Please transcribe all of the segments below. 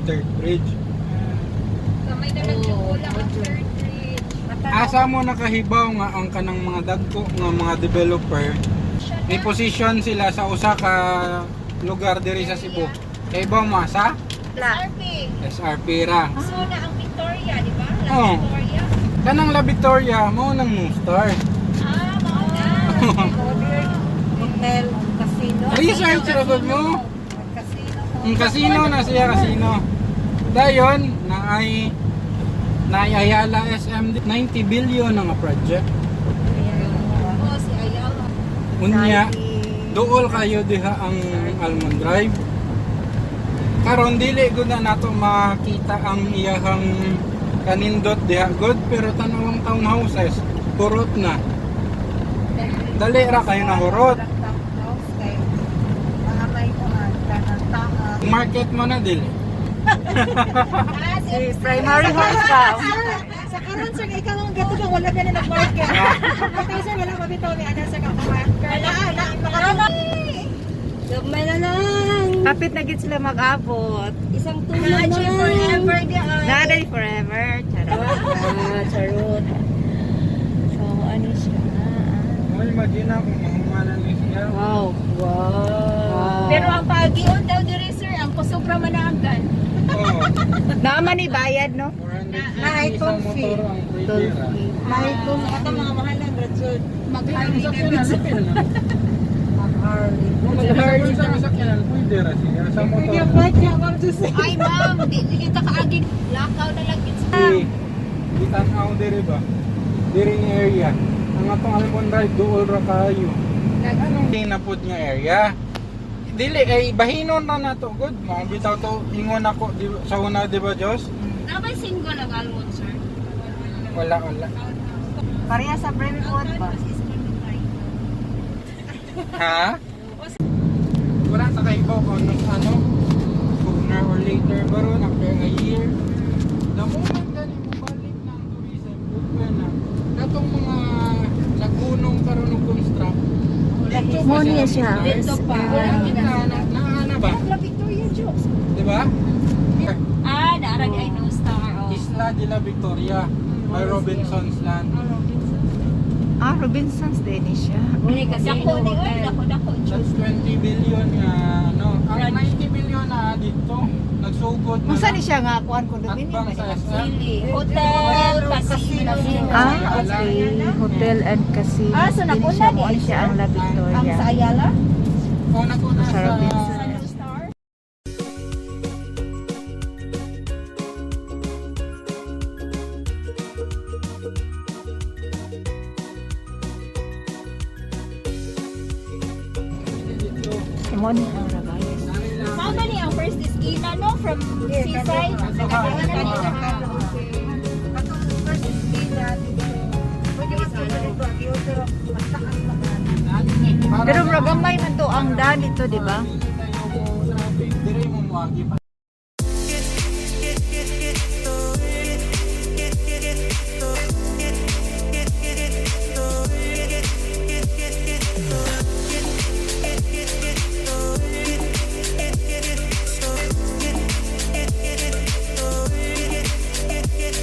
third bridge. Kamay na lang yung ulang ang third bridge. Asa mo nakahibaw nga ang kanang mga dagko nga mga developer may position sila sa usa ka lugar diri sa Cebu. Kaibaw mo sa SRP. SRP ra. So na ang Victoria, di ba? La Oo. Victoria. Kanang La Victoria mo nang New Star. Mao na. Hotel, casino. Research ra gud mo. Casino. Ang casino na siya casino. Dayon na Ayala SMD 90 billion nga project. Oo, si Ayala. Unya duol kayo diha ang Almond Drive. Karon dili gud na nato makita ang iyahang kanindot diha good pero tanawang townhouses kurot na. Dali ra kayo na hurot. Market mo na dili. Si Primary homes ka. Sa karon sir, ikaw ang gato ka wala ka na nag-market. Ikaw sir, wala pa bitaw ni ana sa ka-market. Gamay na lang. Kapit na gid sila mag-abot. Isang tulog na lang. Forever di ay. Naday forever. Charot. Charot. So, ano siya? Mo imagine kung mahumanan ni siya. Wow. Wow. Pero ang pagion daw diri sir, ang kusubra man ang gan. Oh, Naman ni bayad, no? 400 Ay, isang coffee. motor ang pwede ra. May kung ato mga mahal na Bradford. Mag-harley Sa Pilipinas na. Mag-Harley. Mag-harley sa sakyanan pwede ra siya sa Pwede motor. yung bike niya, ma'am Jose. Ay ma'am, di kita kaaging lakaw na lang yun. Gitanaw diri ba? Diri nga area. Ang atong Almond Drive duol ra kayo. Anong tinapod nga area? Dili kay bahinon ra nato good. Mga bitaw to ingon ako sa una di ba Diyos? Nabay single ang almond sir. Wala. Pareha sa Brentwood ba? Ha? Wala sa kaibaw kung ano sooner or later baron after a year. The moment na mo balik ng tourism open na katong mga nagunong karon og construct. Mo niya siya. Dito pa. Naana ba? La Victoria Jokes. Di ba? Ah, naarag ay no star. Oh. Isla de la Victoria. May Robinson's Land. Ah, Robinson's din siya. Dako ni oy, dako. That's 20 billion nga ano. Ang 90 billion na dito. Nagsugod na. Musa ni siya nga kuan condominium Atbang sa ba? SM. Hotel, casino. Ah, okay. Hotel and casino. Ah, so Din napuna siya ni mo siya ang La Ang Victoria. sa Ayala? Una Sa sa Robinson. No star? Simon ang Rabayes. How many ang first is Ina no from seaside? Atong first is Tina dito. Pwede isa na dito. Pero mas taas na nga. Pero magamay man to ang daan dito, di ba? Dire mo muagi pa.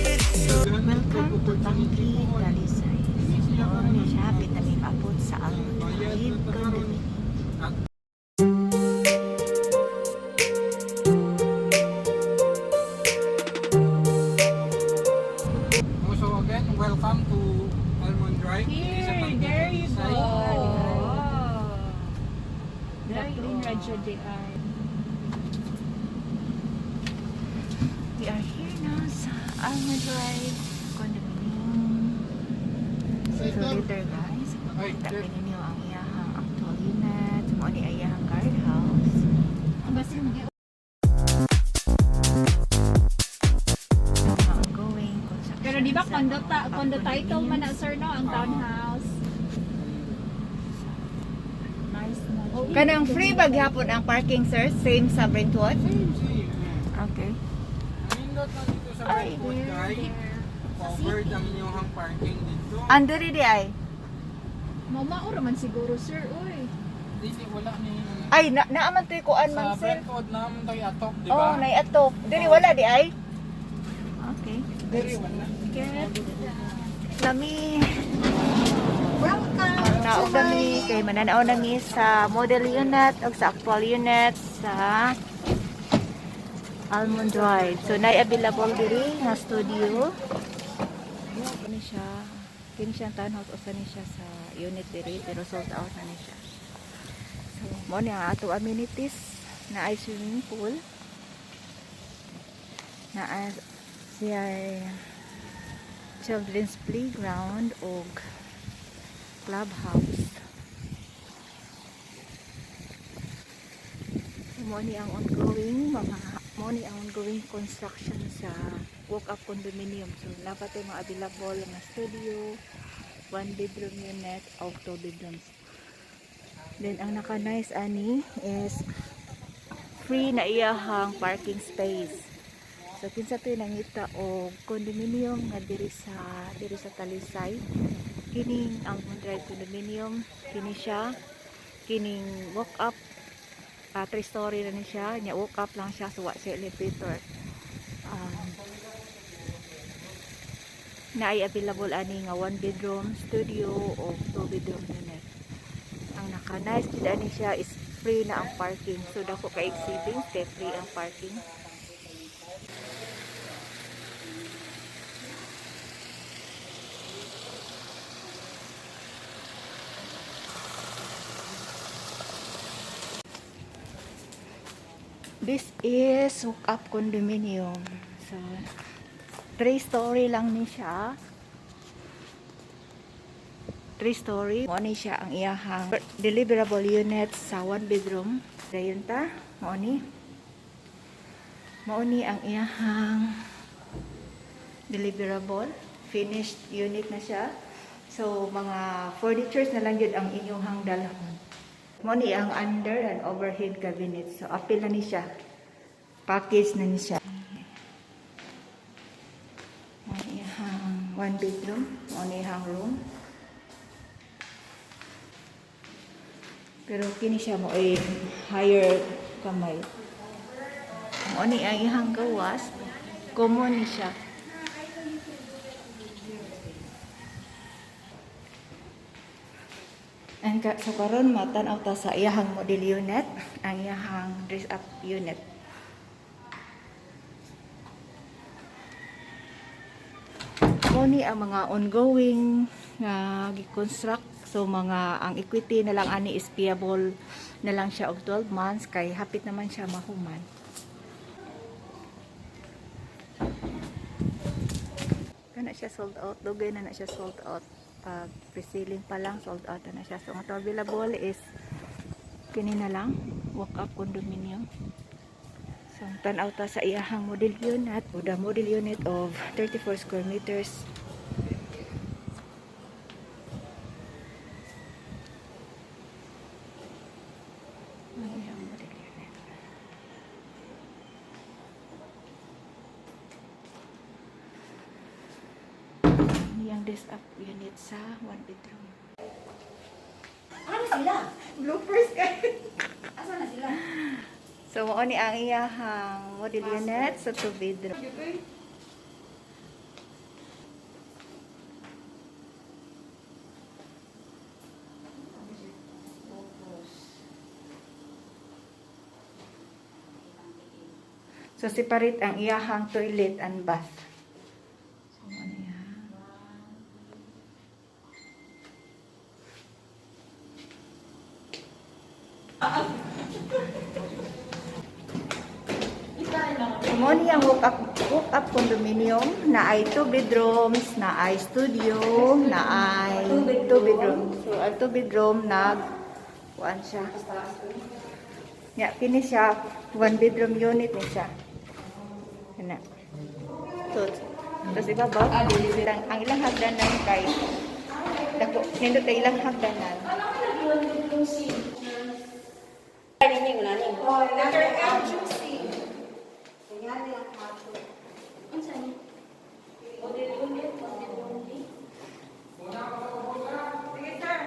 Welcome to Tangki, Dalisay. Ano siya, pinaming abot sa Almond Drive condominium. So again, welcome to Almond Drive. Here, there you go. There you Clean go. Radyo di ay. We are here now sa Almond Drive condominium. So later guys, makikita ninyo ang iyahang actual unit, mo ni iyahang guardhouse. Ang basin mo Ongoing construction. Pero di ba sa condo mga condo title man na condominiums. sir no ang townhouse. Nice mo. Kanang free ba gyapon ang parking sir? Same sa Brentwood? Same. Okay. Nindot na dito sa Ay, Brentwood kay covered ang inyong parking dito. Andiri di ay. Mamaura man siguro sir, uy. dili wala ni Ay, naaman to'y kuan sa man, sir. Brentwood naman tayo atok, di Oh, ba? naiatop. Dili wala di ay? Okay. Dili wala. Get. Lami. Welcome Naog kami kay mananaw nami sa model unit o sa actual unit sa Almond Drive. So, available diri nga studio. Kini siya. Kini siya ang townhouse. Usa ni siya sa unit diri. Pero sold out na ni siya. So, mo ni ang ato amenities na ay swimming pool. Na ay siya children's playground o clubhouse. Mo ni ang ongoing construction sa walk-up condominium. So, dapat ay mga available na studio, 1 bedroom unit, o 2 bedrooms. Then, ang naka-nice ani is free na iyahang parking space. So, kinsa to'y nangita o condominium nga diri sa Talisay. Kining ang Drive condominium, kini siya, kining walk-up 3-story na ni siya, nya walk up lang siya, so wa siya elevator. Na ay available ani nga 1 bedroom studio o 2 bedroom unit. Ang naka-nice jud ani siya is free na ang parking. So dako ka savings kay free ang parking. This is hook-up condominium. So, 3-story lang ni siya. 3-story. Mo ni siya ang iyahang deliverable unit sa 1 bedroom. Dayon ta, mo ni ang iyahang deliverable finished unit na siya. So, mga furnitures na lang yun ang inyong dalhon. Mo ni ang under and overhead cabinet. So, apil na ni siya. Package na ni siya. Mo ni ang 1 bedroom. Mo ni ang room. Pero kini siya mo ay higher kamay. Mo ni ang ihang gawas. Common ni siya. So karon matan-aw ta sa iyahang model unit, ang iyahang dress up unit. Mo ni ang mga ongoing nga gi-construct, so mga ang equity na lang ani is payable na lang siya og 12 months kay hapit naman siya mahuman. Kana siya sold out, dugay na siya sold out. Pag pre-selling pa lang, sold out na siya. So, ang available is kini na lang, walk-up condominium. So, tanaw ta sa iyahang model unit o the model unit of 34 square meters. Ang iyahang model unit. Yang dress up unit sa 1 bedroom. Ano sila? Bloopers kayo. Asa na sila? So, mao ni ang iyahang model unit sa 2 bedroom. So, separate ang iyahang toilet and bath. So, ano yan? Mo ni ang walk-up condominium na ay 2 bedrooms, na ay studio, na ay 2 bedroom. So, ang 2 bedroom kuan siya. Ya, kini siya 1 bedroom unit ni siya. Kana. So, tapos ibabaw, ang ilang hagdanan kay dako nindot kay ilang hagdanan. Oh, letter M, juicy. Kaya nilang kato. Ang saan? Model unit. Sige, sir.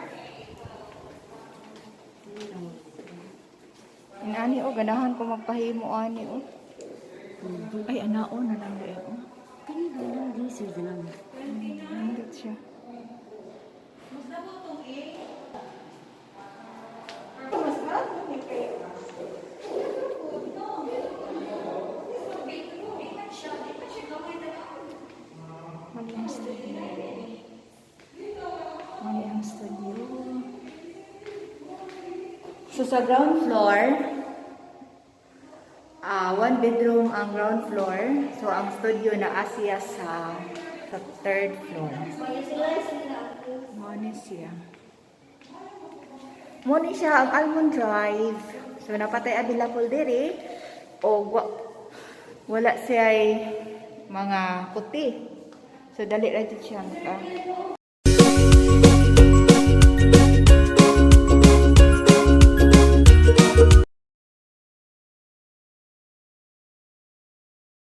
oh, ganahan ko magpahimo ani oh. Ay anao na lang di oh. Nindot siya. Mali ang studio. Mali ang studio. So sa ground floor, one bedroom ang ground floor. So ang studio na asya sa third floor. Moni siya. Moni siya ang Almond Drive. So napatay available diri o wala siya mga puti. So dali ra jud siya.